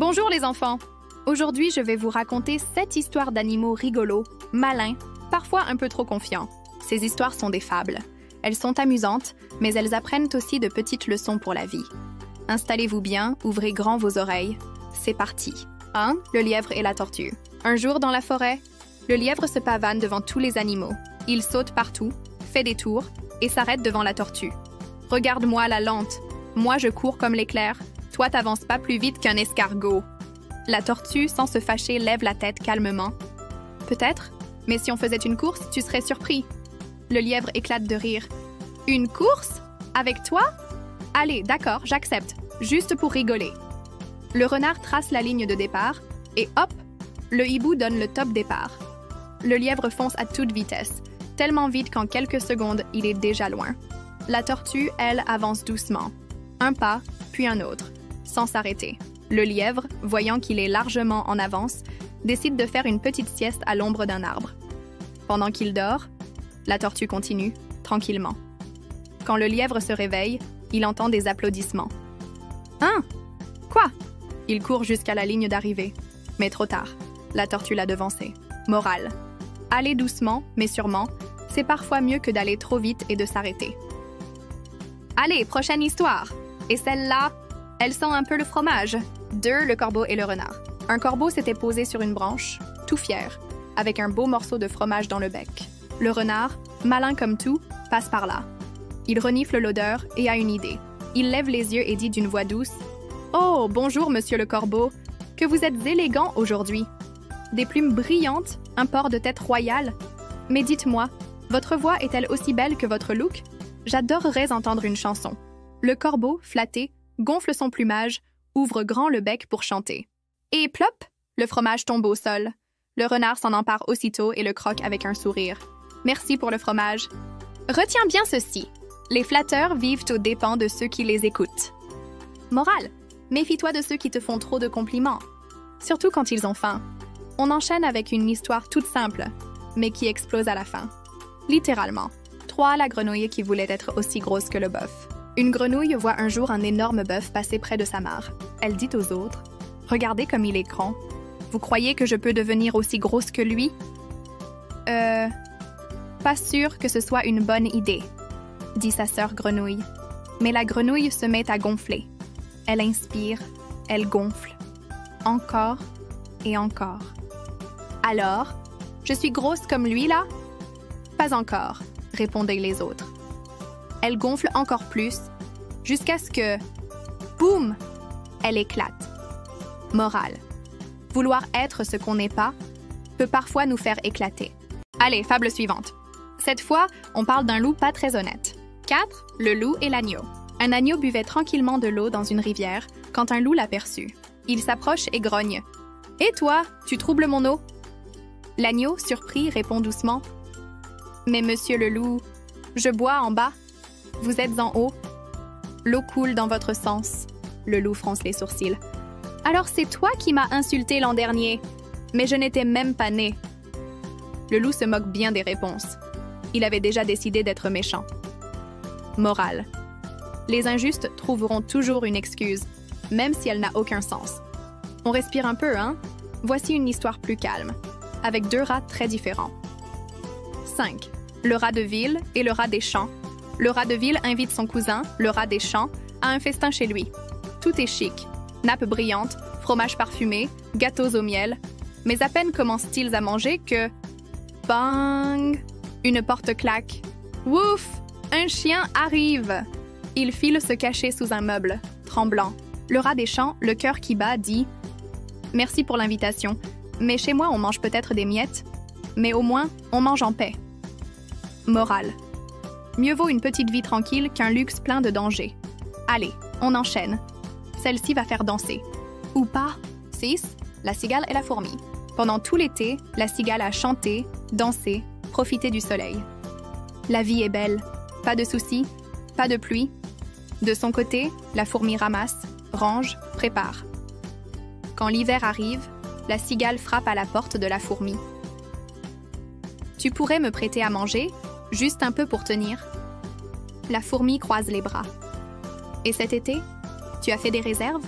Bonjour les enfants! Aujourd'hui, je vais vous raconter 7 histoires d'animaux rigolos, malins, parfois un peu trop confiants. Ces histoires sont des fables. Elles sont amusantes, mais elles apprennent aussi de petites leçons pour la vie. Installez-vous bien, ouvrez grand vos oreilles. C'est parti. 1. Le lièvre et la tortue. Un jour dans la forêt, le lièvre se pavane devant tous les animaux. Il saute partout, fait des tours et s'arrête devant la tortue. « Regarde-moi la lente. Moi, je cours comme l'éclair. Toi, t'avances pas plus vite qu'un escargot. » La tortue, sans se fâcher, lève la tête calmement. « Peut-être, mais si on faisait une course, tu serais surpris. » Le lièvre éclate de rire. « Une course? Avec toi? Allez, d'accord, j'accepte, juste pour rigoler. » Le renard trace la ligne de départ et hop, le hibou donne le top départ. Le lièvre fonce à toute vitesse, tellement vite qu'en quelques secondes, il est déjà loin. La tortue, elle, avance doucement. Un pas, puis un autre, sans s'arrêter. Le lièvre, voyant qu'il est largement en avance, décide de faire une petite sieste à l'ombre d'un arbre. Pendant qu'il dort, la tortue continue, tranquillement. Quand le lièvre se réveille, il entend des applaudissements. « Hein? Quoi? » Il court jusqu'à la ligne d'arrivée. Mais trop tard, la tortue l'a devancé. Morale. Aller doucement, mais sûrement, c'est parfois mieux que d'aller trop vite et de s'arrêter. Allez, prochaine histoire. Et celle-là, elle sent un peu le fromage. 2. Le corbeau et le renard. Un corbeau s'était posé sur une branche, tout fier, avec un beau morceau de fromage dans le bec. Le renard, malin comme tout, passe par là. Il renifle l'odeur et a une idée. Il lève les yeux et dit d'une voix douce « Oh, bonjour, monsieur le corbeau, que vous êtes élégant aujourd'hui. Des plumes brillantes, un port de tête royal. Mais dites-moi, votre voix est-elle aussi belle que votre look? J'adorerais entendre une chanson. » Le corbeau, flatté, gonfle son plumage, ouvre grand le bec pour chanter. Et plop, le fromage tombe au sol. Le renard s'en empare aussitôt et le croque avec un sourire. « Merci pour le fromage. » Retiens bien ceci. Les flatteurs vivent aux dépens de ceux qui les écoutent. Morale, méfie-toi de ceux qui te font trop de compliments. Surtout quand ils ont faim. On enchaîne avec une histoire toute simple, mais qui explose à la fin. Littéralement. 3. La grenouille qui voulait être aussi grosse que le bœuf. Une grenouille voit un jour un énorme bœuf passer près de sa mare. Elle dit aux autres « Regardez comme il est grand. Vous croyez que je peux devenir aussi grosse que lui? » Pas sûr que ce soit une bonne idée, dit sa sœur grenouille. Mais la grenouille se met à gonfler. Elle inspire, elle gonfle. Encore et encore. Alors, je suis grosse comme lui là? Pas encore, répondaient les autres. Elle gonfle encore plus, jusqu'à ce que, boum, elle éclate. Morale. Vouloir être ce qu'on n'est pas peut parfois nous faire éclater. Allez, fable suivante. Cette fois, on parle d'un loup pas très honnête. 4. Le loup et l'agneau. Un agneau buvait tranquillement de l'eau dans une rivière quand un loup l'aperçut. Il s'approche et grogne. « Et toi, tu troubles mon eau? » L'agneau, surpris, répond doucement. « Mais monsieur le loup, je bois en bas. Vous êtes en haut. L'eau coule dans votre sens. » Le loup fronce les sourcils. « Alors c'est toi qui m'as insulté l'an dernier. Mais je n'étais même pas né. » Le loup se moque bien des réponses. Il avait déjà décidé d'être méchant. Morale. Les injustes trouveront toujours une excuse, même si elle n'a aucun sens. On respire un peu, hein? Voici une histoire plus calme, avec 2 rats très différents. 5. Le rat de ville et le rat des champs. Le rat de ville invite son cousin, le rat des champs, à un festin chez lui. Tout est chic. Nappes brillantes, fromage parfumé, gâteaux au miel. Mais à peine commencent-ils à manger que... Bang! Une porte claque. Wouf! Un chien arrive! Il file se cacher sous un meuble, tremblant. Le rat des champs, le cœur qui bat, dit « Merci pour l'invitation, mais chez moi on mange peut-être des miettes, mais au moins on mange en paix. » Morale. Mieux vaut une petite vie tranquille qu'un luxe plein de dangers. Allez, on enchaîne. Celle-ci va faire danser. Ou pas. 6. La cigale et la fourmi. Pendant tout l'été, la cigale a chanté, dansé, profité du soleil. La vie est belle. Pas de soucis, pas de pluie. De son côté, la fourmi ramasse, range, prépare. Quand l'hiver arrive, la cigale frappe à la porte de la fourmi. « Tu pourrais me prêter à manger, juste un peu pour tenir ?» La fourmi croise les bras. « Et cet été, tu as fait des réserves ?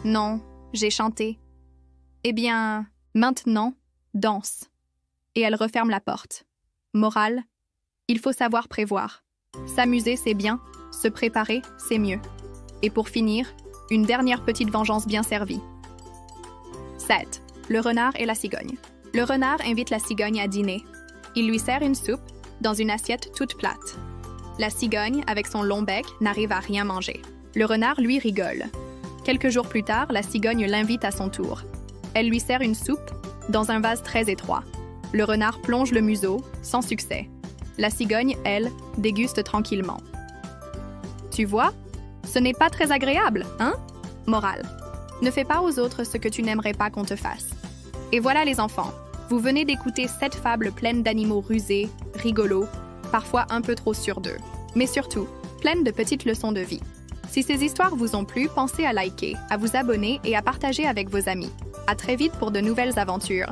Non, j'ai chanté. Eh bien, maintenant, danse. Et elle referme la porte. Morale, il faut savoir prévoir. S'amuser, c'est bien. Se préparer, c'est mieux. Et pour finir, une dernière petite vengeance bien servie. 7. Le renard et la cigogne. Le renard invite la cigogne à dîner. Il lui sert une soupe dans une assiette toute plate. La cigogne, avec son long bec, n'arrive à rien manger. Le renard, lui, rigole. Quelques jours plus tard, la cigogne l'invite à son tour. Elle lui sert une soupe dans un vase très étroit. Le renard plonge le museau, sans succès. La cigogne, elle, déguste tranquillement. Tu vois, ce n'est pas très agréable, hein? Morale. Ne fais pas aux autres ce que tu n'aimerais pas qu'on te fasse. Et voilà les enfants, vous venez d'écouter 7 fables pleines d'animaux rusés, rigolos, parfois un peu trop sûrs d'eux, mais surtout, pleines de petites leçons de vie. Si ces histoires vous ont plu, pensez à liker, à vous abonner et à partager avec vos amis. À très vite pour de nouvelles aventures.